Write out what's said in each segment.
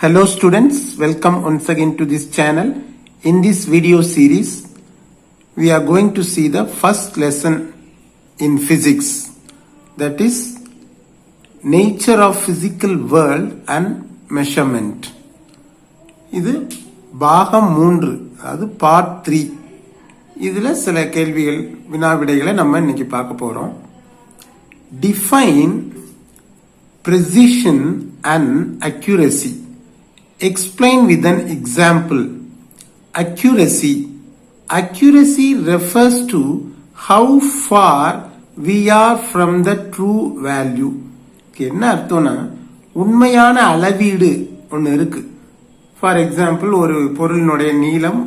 Hello students, welcome once again to this channel. In this video series, we are going to see the first lesson in physics, that is nature of physical world and measurement. இது பாகம் 3, அது part 3. இதுல சில கேள்விகள் வினாவிடைகளை நம்ம இன்னைக்கு பார்க்க போறோம். Define precision and accuracy. Explain with an example. Accuracy. Accuracy refers to how far we are from the true value. என்ன அர்த்தம்னா உண்மையான அளவீடு ஒன்று இருக்கு. ஃபார் எக்ஸாம்பிள், ஒரு பொருளினுடைய நீளம்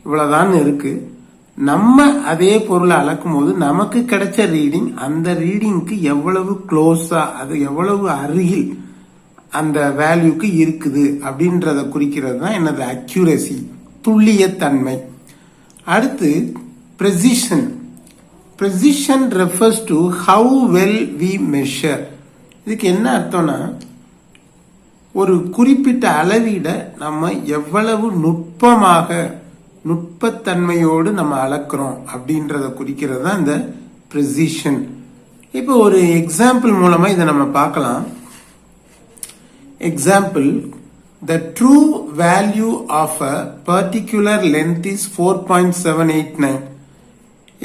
இவ்வளவுதான் இருக்கு. நம்ம அதே பொருளை அளக்கும் போது நமக்கு கிடைச்ச ரீடிங் அந்த ரீடிங்க்கு எவ்வளவு க்ளோஸா, அது எவ்வளவு அருகில் அந்த வேல்யூக்கு இருக்குது அப்படின்றத குறிக்கிறது தான் என்னது அக்யூரசி, துல்லியத்தன்மை. அடுத்து precision. Precision refers to how well we measure. இதுக்கு என்ன அர்த்தம்னா ஒரு குறிப்பிட்ட அளவீட நம்ம எவ்வளவு நுட்பத்தன்மையோடு நம்ம அளக்கிறோம் அப்படின்றத குறிக்கிறது தான் இந்த precision. இப்போ ஒரு எக்ஸாம்பிள் மூலமா இதை நம்ம பார்க்கலாம். Example, the true value of a particular length is 4.789.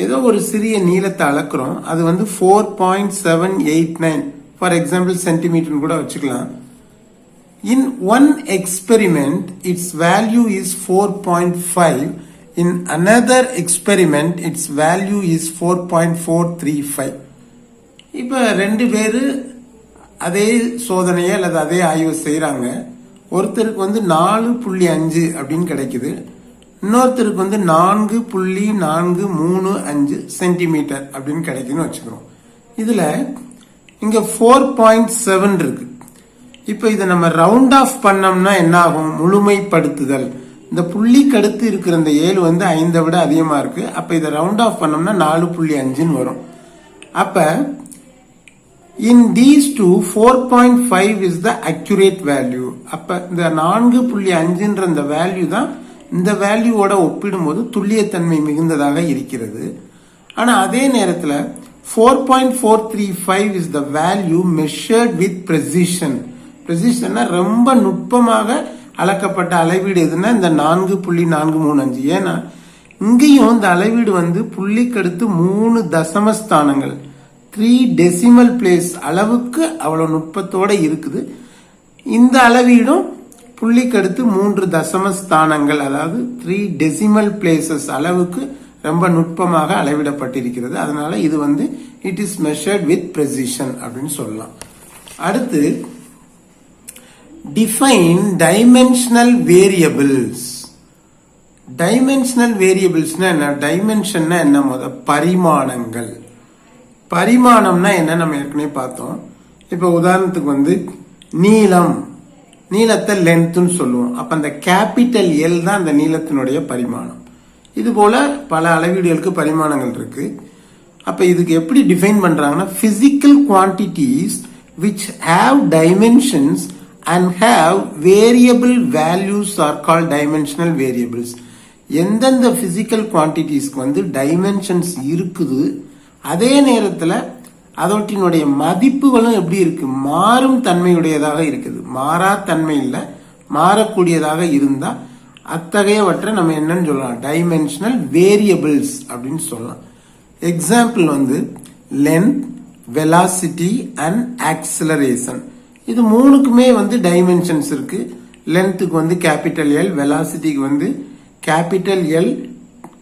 ஏதோ ஒரு சிறிய நீளத்தை அளக்கிறோம், அது வந்து 4.789, ஃபார் எக்ஸாம்பிள் சென்டிமீட்டர் கூட வச்சுக்கலாம். In one experiment, its value is 4.5. In another experiment, its value is 4.435. இப்ப ரெண்டு பேரு அதே சோதனையை அல்லது அதே ஆய்வு செய்யறாங்க. ஒருத்தருக்கு வந்து 4.5 அப்படின்னு கிடைக்குது, இன்னொருத்தருக்கு வந்து 4.435 சென்டிமீட்டர் அப்படின்னு கிடைக்குன்னு வச்சுக்கிறோம். இதுல இங்க 4.7 இருக்கு. இப்ப இதை நம்ம ரவுண்ட் ஆஃப் பண்ணோம்னா என்ன ஆகும்? முழுமைப்படுத்துதல். இந்த புள்ளிக்கு அடுத்து இருக்கிற இந்த 7 வந்து 5 விட அதிகமா இருக்கு. அப்ப இதை ரவுண்ட் ஆஃப் பண்ணோம்னா 4.5 வரும். அப்ப in these two 4.5 is the accurate value. அப்ப இந்த 4.5ன்ற இந்த வேல்யூ தான் இந்த வேல்யூவோட ஒப்பிடும்போது துல்லியத்தன்மை மிகுந்ததாக இருக்கிறது. ஆனா அதே நேரத்துல 4.435 is the value measured with precision. precisionனா ரொம்ப நுட்பமாக அளக்கப்பட்ட அளவீடு எதுன்னா இந்த 4.435. ஏன்னா இங்கேயும் இந்த அளவீடு வந்து புள்ளிக்கு அடுத்து 3 தசம ஸ்தானங்கள், 3 டெசிமல் பிளேஸ் அளவுக்கு அவ்வளவு நுட்பத்தோட இருக்குது. இந்த அளவீடும் புள்ளிக்கு அடுத்து 3 தசம ஸ்தானங்கள், அதாவது 3 டெசிமல் பிளேசஸ் அளவுக்கு ரொம்ப நுட்பமாக அளவிடப்பட்டிருக்கிறது. அதனால இது வந்து it is measured with precision அப்படின்னு சொல்லலாம். அடுத்து டிஃபைன் டைமென்ஷனல் வேரியபிள்ஸ். டைமென்ஷனல் வேரியபிள்ஸ்னா என்ன? டைமென்ஷன்னா என்ன? பரிமாணங்கள். பரிமாணம்னா என்ன நம்ம ஏற்கனவே பார்த்தோம். இப்ப உதாரணத்துக்கு வந்து நீளத்தை லென்த்னு சொல்லுவோம். அப்ப அந்த கேபிட்டல் எல் தான் அந்த நீளத்தினுடைய பரிமாணம். இது போல பல அளவீடுகளுக்கு பரிமாணங்கள் இருக்கு. அப்ப இதுக்கு எப்படி டிஃபைன் பண்றாங்கன்னா, physical quantities which have dimensions and have variable values are called dimensional variables. எந்தெந்த பிசிக்கல் குவான்டிட்டிஸ்க்கு வந்து டைமென்ஷன்ஸ் இருக்குது, அதே நேரத்துல அதோட்டினுடைய மதிப்புகளும் எப்படி இருக்கு? மாறும் தன்மையுடையதாக இருக்குது. மாறா தன்மை இல்ல, மாறக்கூடியதாக இருந்தா அத்தகையவற்றை நம்ம என்னன்னு சொல்லலாம்? டைமென்ஷனல் வேரியபிள்ஸ் அப்படின்னு சொல்லலாம். எக்ஸாம்பிள் வந்து லென்த், வெலாசிட்டி அண்ட் ஆக்சிலரேஷன். இது மூணுக்குமே வந்து டைமென்ஷன்ஸ் இருக்கு. லென்த்துக்கு வந்து கேபிட்டல் எல், வெலாசிட்டிக்கு வந்து capital L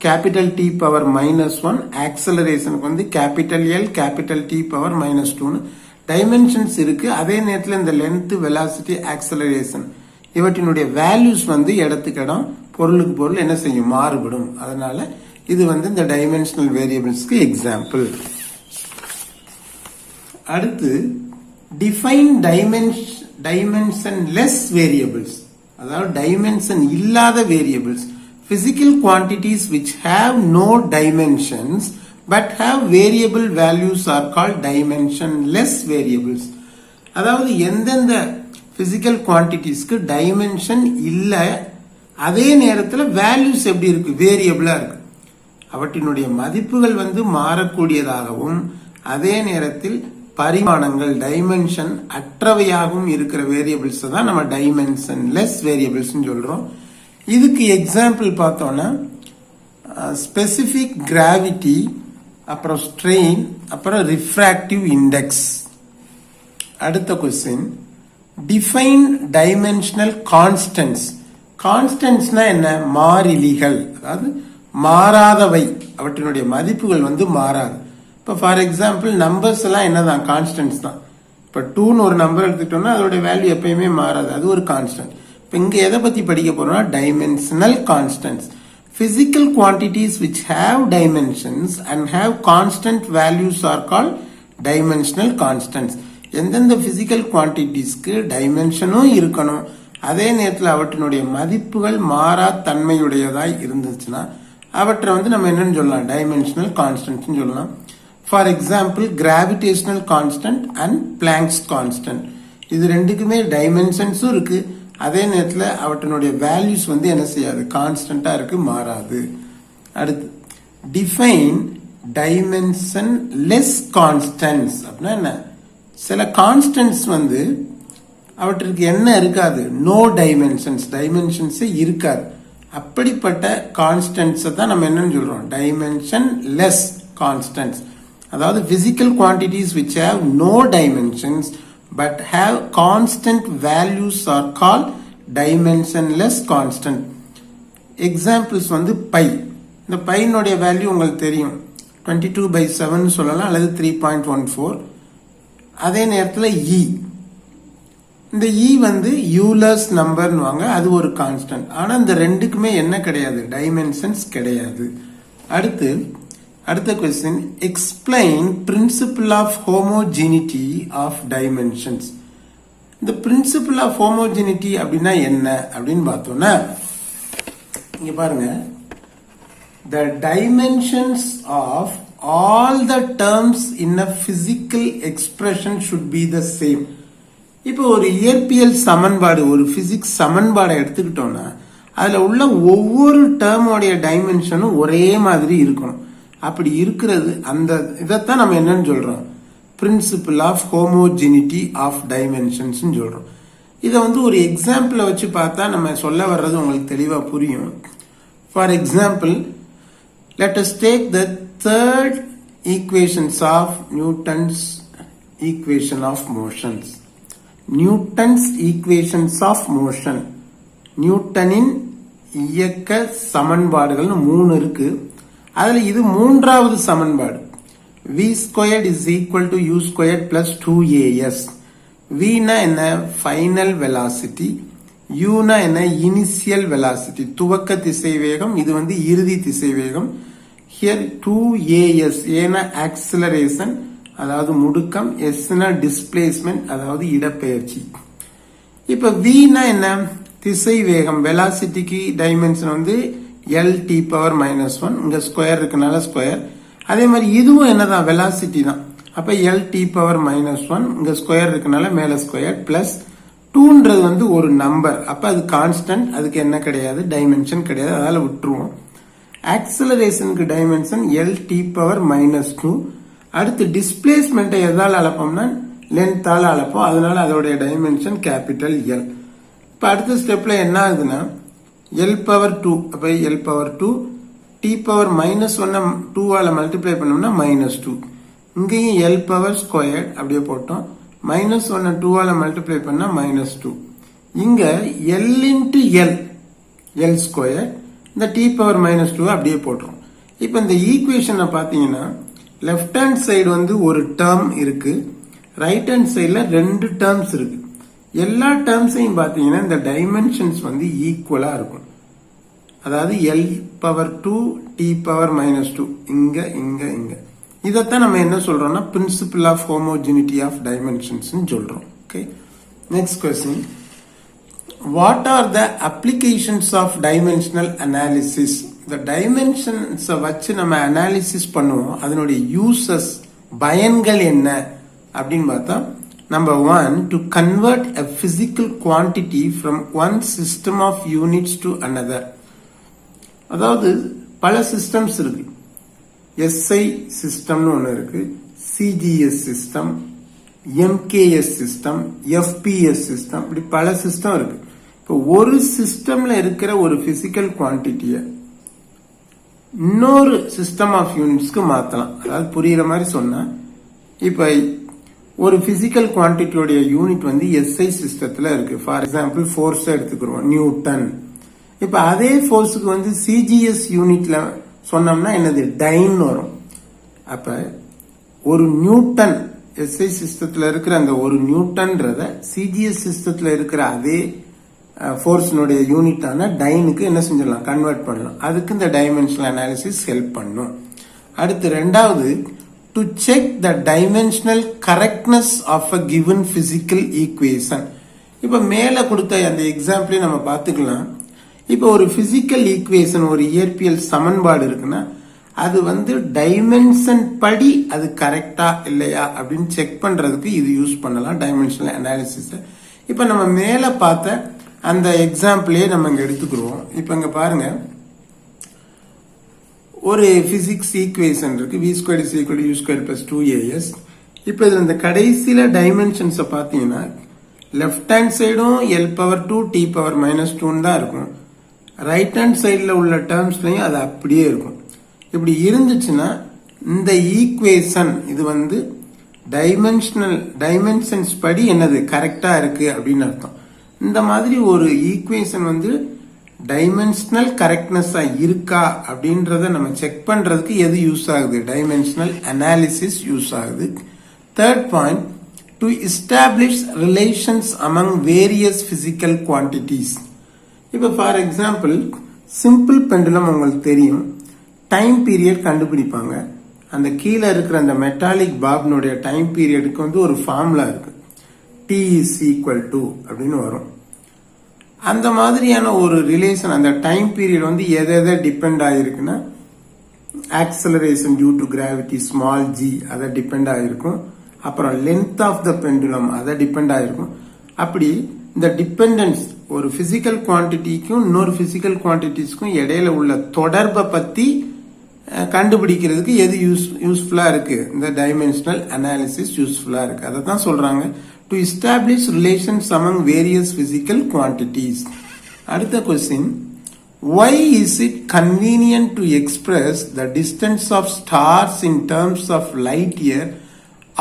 capital T power -1, ஆக்சலரேஷனுக்கு வந்து capital L capital T power -2 dimensions இருக்கு. அதே நேரத்தில் இந்த லென்த், வெலாசிட்டி, ஆக்சலரேஷன் இவற்றினுடைய வேல்யூஸ் வந்து இடத்துக்கு இடம், பொருளுக்கு பொருள் என்ன செய்யும்? மாறுபடும். அதனால இது வந்து இந்த டைமென்ஷனல் வேரியபிள்ஸ்க்கு எக்ஸாம்பிள். அடுத்து டிஃபைன் டைமென்ஷன்லெஸ் வேரியபிள்ஸ், அதாவது டைமென்ஷன் இல்லாத variables. Physical quantities which have no dimensions but have variable values are called dimensionless variables. அதாவது எந்தெந்த பிசிக்கல் குவான்டிட்டிஸ்க்கு டைமென்ஷன் இல்லை, அதே நேரத்தில் வேல்யூஸ் எப்படி இருக்கு, வேரியபிளா இருக்கு. அவற்றினுடைய மதிப்புகள் மாறக்கூடியதாகவும் அதே நேரத்தில் பரிமாணங்கள் டைமென்ஷன் அற்றவையாகவும் இருக்கிற வேரியபிள்ஸ் தான் நம்ம டைமென்ஷன்லெஸ் வேரியபிள்ஸ் சொல்றோம். இதுக்கு எக்ஸாம்பிள் பார்த்தோம்னா ஸ்பெசிபிக் கிராவிட்டி, அப்புறம் ஸ்ட்ரெயின், அப்புறம் ரிஃப்ராக்டிவ் இண்டெக்ஸ். அடுத்த கொஸ்டின், டிஃபைன் டைமென்ஷனல் கான்ஸ்டன்ட்ஸ். கான்ஸ்டன்ட்ஸ்னா என்ன, மாறிலிகள், அதாவது மாறாதவை, அவற்றினுடைய மதிப்புகள் மாறாது. இப்போ ஃபார் எக்ஸாம்பிள் நம்பர்ஸ் எல்லாம் என்னதான், கான்ஸ்டன்ட்ஸ் தான். இப்போ 2ன்னு ஒரு நம்பர் எடுத்துக்கிட்டோம்னா அதோட வேல்யூ எப்பயுமே மாறாது, அது ஒரு கான்ஸ்டன்ட். இப்போ இங்க எதை பத்தி படிக்க போறோம்னா dimensional constants. Physical quantities which have dimensions and have constant values are called dimensional constants. எந்தெந்த physical quantitiesக்கு டைமென்ஷனும் இருக்கணும், அதே நேரத்தில் அவற்றினுடைய மதிப்புகள் மாறா தன்மையுடையதாய் இருந்துச்சுன்னா அவற்றை நம்ம என்னன்னு சொல்லலாம், டைமென்ஷனல் கான்ஸ்டன்ட்ஸ் சொல்லலாம். For example gravitational constant and blanks constant, இது ரெண்டுக்குமே டைமென்ஷன்ஸும் இருக்கு, அதே நேரத்தில் அவற்றினுடைய வேல்யூஸ் என்ன செய்யாது, கான்ஸ்டன்டா இருக்கு, மாறாது. அடுத்து டிஃபைன் டைமென்ஷன் லெஸ் கான்ஸ்டன்ட்ஸ். அப்படின்னா என்ன, சில கான்ஸ்டன்ட்ஸ் அவற்றுக்கு என்ன இருக்காது, நோ டைமென்ஷன்ஸ், டைமென்ஷன்ஸே இருக்காது. அப்படிப்பட்ட கான்ஸ்டன்ட்ஸை தான் நம்ம என்னன்னு சொல்றோம், டைமென்ஷன் லெஸ் கான்ஸ்டன்ட்ஸ். அதாவது physical quantities which have no dimensions but have constant values are called dimensionless constant. Examples pi. இந்த பையனுடைய வேல்யூ உங்களுக்கு தெரியும், 22/7 சொல்லலாம், அல்லது 3.14. அதே நேரத்தில் இ, இந்த இ யூலர்ஸ் நம்பர்னுவாங்க, அது ஒரு கான்ஸ்டன்ட். ஆனா இந்த ரெண்டுக்குமே என்ன கிடையாது, டைமென்ஷன்ஸ் கிடையாது. அடுத்த question, explain principle of homogeneity of dimensions. இந்த பிரின்சிபிள் ஆஃப் ஹோமோஜெனிட்டி அப்படின்னா என்ன அப்படின்னு பார்த்தோம்னா, இங்க பாருங்க, the dimensions of all the terms in a physical expression should be the same. இப்போ ஒரு இயற்பியல் சமன்பாடு, ஒரு பிசிக்ஸ் சமன்பாடை எடுத்துக்கிட்டோம்னா அதுல உள்ள ஒவ்வொரு டேர்மோடைய டைமென்ஷனும் ஒரே மாதிரி இருக்கணும். அப்படி இருக்கிறது, அந்த இதைத்தான் நம்ம என்னன்னு சொல்றோம், principle of homogeneity of dimensions சொல்றோம். இதை ஒரு எக்ஸாம்பிளை வச்சு பார்த்தா நம்ம சொல்ல வர்றது உங்களுக்கு தெளிவா புரியும். For example, let us take the third equations of Newton's equation of motions. Newton's equations of motion, நியூட்டனின் இயக்க சமன்பாடுகள் 3 இருக்கு. அதுல இது மூன்றாவது சமன்பாடு. v squared is equal to u squared plus 2as. v னா என்ன, ஃபைனல் வெலாசிட்டி, u னா என்ன, இனிஷியல் வெலாசிட்டி, துவக்க திசைவேகம், இது இறுதி திசைவேகம். here 2as, ஏனா ஆக்சிலரேஷன் அதாவது முடுக்கம், s னா டிஸ்பிளேஸ்மென்ட் அதாவது இடப்பெயர்ச்சி. இப்ப v னா என்ன, திசை வேகம், வெலாசிட்டிக்கு டைமென்ஷன் L(t⁻⁻1), இங்க ஸ்கொயர் இருக்கனால ஸ்கொயர். அதே மாதிரி இதுவும் என்னதான், வெலாசிட்டி தான். அப்ப L(t⁻⁻1), இங்க ஸ்கொயர் இருக்கனால மேல ஸ்கொயர், பிளஸ் 2ன்றது ஒரு நம்பர், அப்ப அது கான்ஸ்டன்ட், அதுக்கு என்ன கிடையாது, டைமென்ஷன் கிடையாது, அதனால விட்டுருவோம். ஆக்சிலரேஷனுக்கு டைமென்ஷன் L(t⁻⁻2). அடுத்து டிஸ்பிளேஸ்மெண்ட்டை எதால் அளப்போம்னா லென்த்தால் அளப்போம், அதனால அதோடைய டைமென்ஷன் கேபிட்டல் எல். இப்ப அடுத்த ஸ்டெப்ல என்ன ஆகுதுன்னா L(2), அப்ப L(2), t⁻⁻1 2ஆல மல்டிப்ளை பண்ணோம்னா -2. இங்கேயும் L² அப்படியே போட்டோம், -1 2ஆல மல்டிப்ளை பண்ணா -2. இங்க L into L², இந்த t⁻⁻2 அப்படியே போட்டுரும். இப்ப இந்த ஈக்குவேஷனை பாத்தீங்கன்னா லெஃப்ட் ஹேண்ட் சைடு ஒரு டேர்ம் இருக்கு, ரைட் ஹேண்ட் சைடுல 2 டேர்ம்ஸ் இருக்கு. எல்லா டேர்ம்ஸையும் பாத்தீங்கன்னா இந்த டைமென்ஷன்ஸ் ஈக்குவலா இருக்கும். அதாவது L(2), t⁻⁻2, இங்க இங்க இங்க. இதத்தான் நம்ம என்ன சொல்றோம்னா principle of homogeneity of dimensions சொல்றோம். Okay, next question, what are the applications of dimensional analysis? இந்த டைமென்ஷன்ஸ் வச்சு நம்ம அனாலிசிஸ் பண்ணுவோம், அதனுடைய யூசஸ், பயன்கள் என்ன அப்படின்னு பார்த்தா Number 1, to convert a physical quantity from one system of units to another. அதாவது பல சிஸ்டம்ஸ் இருக்கு. SI சிஸ்டம்னு ஒன்று இருக்கு, CGS system, MKS system, FPS system, இப்படி பல சிஸ்டம் இருக்கு. இப்போ ஒரு சிஸ்டம்ல இருக்கிற ஒரு பிசிக்கல் குவான்டிட்டியை இன்னொரு சிஸ்டம் ஆஃப் யூனிட்ஸ்க்கு மாற்றலாம். அதாவது புரியுற மாதிரி சொன்னா, இப்போ ஒரு பிசிக்கல் குவான்டிட்டியோடைய யூனிட் வந்து SI சிஸ்டத்துல இருக்கு. ஃபார் எக்ஸாம்பிள் ஃபோர்ஸ் எடுத்துக்கிறோம், நியூட்டன். இப்ப அதே ஃபோர்ஸுக்கு வந்து CGS யூனிட்ல சொன்னோம்னா என்னது, டைன் வரும். அப்ப ஒரு நியூட்டன் SI சிஸ்டத்துல இருக்கிற அந்த ஒரு நியூட்டன்றத CGS சிஸ்டத்துல இருக்கிற அதே ஃபோர்ஸினுடைய யூனிட்டான டைனுக்கு என்ன செஞ்சிடலாம், கன்வெர்ட் பண்ணலாம். அதுக்கு இந்த டைமென்ஷனல் அனாலிசிஸ் ஹெல்ப் பண்ணும். அடுத்து ரெண்டாவது, to check the dimensional correctness of a given physical equation. இப்ப மேல கொடுத்த அந்த எக்ஸாம்பிளே நம்ம பார்த்துக்கலாம். இப்ப ஒரு பிசிக்கல் ஈக்குவேஷன், ஒரு இயற்பியல் சமன்பாடு இருக்குன்னா அது வந்து டைமென்ஷன் படி அது கரெக்டா இல்லையா அப்படின்னு செக் பண்றதுக்கு இது யூஸ் பண்ணலாம், டைமென்ஷனல் அனாலிசிஸ். இப்ப நம்ம மேல பார்த்த அந்த எக்ஸாம்பிளே நம்ம இங்க எடுத்துக்கிறோம். இப்ப இங்க பாருங்க, ஒரு பிசிக்ஸ் ஈக்குவேஷன் இருக்கு, v squared is equal to u squared plus 2as. இப்ப இதுல இந்த கடைசியில டைமென்ஷன்ஸ் பாத்தீங்கன்னா லெஃப்ட் ஹேண்ட் சைடும் l power 2 t power minus 2 தான் இருக்கும். ரைட் ஹேண்ட் சைட்ல உள்ள டேர்ம்ஸ்லயும் அது அப்படியே இருக்கும். இப்படி இருந்துச்சுன்னா இந்த ஈக்குவேஷன் இது வந்து டைமென்ஷன்ஸ் படி என்னது கரெக்டா இருக்கு அப்படின்னு அர்த்தம். இந்த மாதிரி ஒரு ஈக்குவேஷன் வந்து டைமென்ஷனல் கரெக்ட்னஸா இருக்கா அப்படின்றத நம்ம செக் பண்றதுக்கு எது யூஸ் ஆகுது, டைமென்ஷனல் அனாலிசிஸ் யூஸ் ஆகுது. Third point, to establish relations among various physical quantities. இப்ப ஃபார் எக்ஸாம்பிள் சிம்பிள் பெண்டுலம் உங்களுக்கு தெரியும், டைம் பீரியட் கண்டுபிடிப்பாங்க. அந்த கீழே இருக்கிற அந்த மெட்டாலிக் பாப்னுடைய டைம் பீரியடுக்கு வந்து ஒரு ஃபார்முலா இருக்கு, T is equal to அப்படின்னு வரும். அந்த மாதிரியான ஒரு ரிலேஷன், அந்த டைம் பீரியட் வந்து எதை டிபெண்ட் ஆகிருக்குன்னா acceleration due to gravity small g அதை டிபெண்ட் ஆகிருக்கும். அப்புறம் லென்த் ஆஃப் த பெண்டுலம் அதை டிபெண்ட் ஆகிருக்கும். அப்படி இந்த டிபெண்டன்ஸ் ஒரு பிசிக்கல் குவான்டிட்டிக்கும் இன்னொரு பிசிக்கல் குவான்டிட்டிஸ்க்கும் இடையில உள்ள தொடர்பை பத்தி கண்டுபிடிக்கிறதுக்கு எது யூஸ்ஃபுல்லா இருக்கு, இந்த டைமென்ஷனல் அனாலிசிஸ் யூஸ்ஃபுல்லா இருக்கு. அதை தான் சொல்றாங்க, to establish relations among various physical quantities. அடுத்த question, why is it convenient to express the distance of stars in terms of light year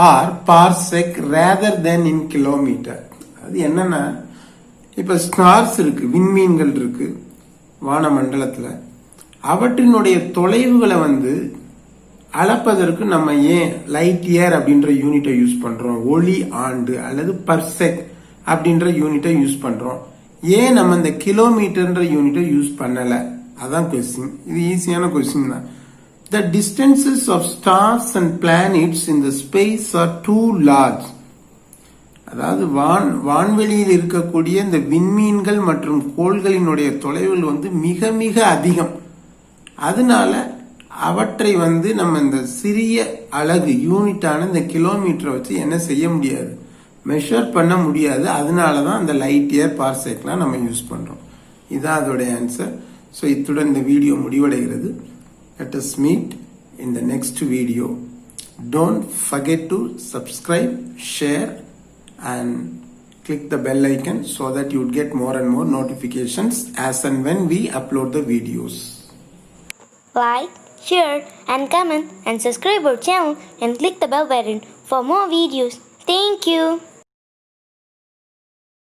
or parsec rather than in kilometer? அது என்னன்னா, இப்ப stars இருக்கு, விண்மீன்கள் இருக்கு வானமண்டலத்துல, அவற்றினுடைய தொலைவுகளை வந்து அளப்பதற்கு நம்ம ஏன் லைட் இயர் அப்படின்ற யூனிட்டை யூஸ் பண்றோம், ஒளி ஆண்டு அல்லது பர்செக் அப்படின்ற யூனிட்டை யூஸ் பண்றோம், ஏன் நம்ம இந்த கிலோமீட்டர்ன்ற யூனிட்டை யூஸ் பண்ணல? அதான் கொஸ்டின். இது ஈஸியான கொஸ்டின் தான். The distances of stars and planets in the space are too large. அதாவது வான்வெளியில் இருக்கக்கூடிய இந்த விண்மீன்கள் மற்றும் கோள்களினுடைய தொலைவுகள் வந்து மிக மிக அதிகம். அதனால அவற்றை வந்து நம்ம இந்த சிறிய அலகு யூனிட்டான இந்த கிலோமீட்டரை வச்சு என்ன செய்ய முடியாது, மெஷர் பண்ண முடியாது. அதனாலதான் அந்த லைட் இயர் பார்செக்லாம் நம்ம யூஸ் பண்றோம். இதான் அதோட ஆன்சர். ஸோ இத்துடன் இந்த வீடியோ முடிவடைகிறது. Let us meet in the next video. Don't forget to subscribe, share and click the bell icon so that you would get more and more notifications as and when we upload the videos. Like, share and comment and subscribe our channel and click the bell button for more videos. Thank you.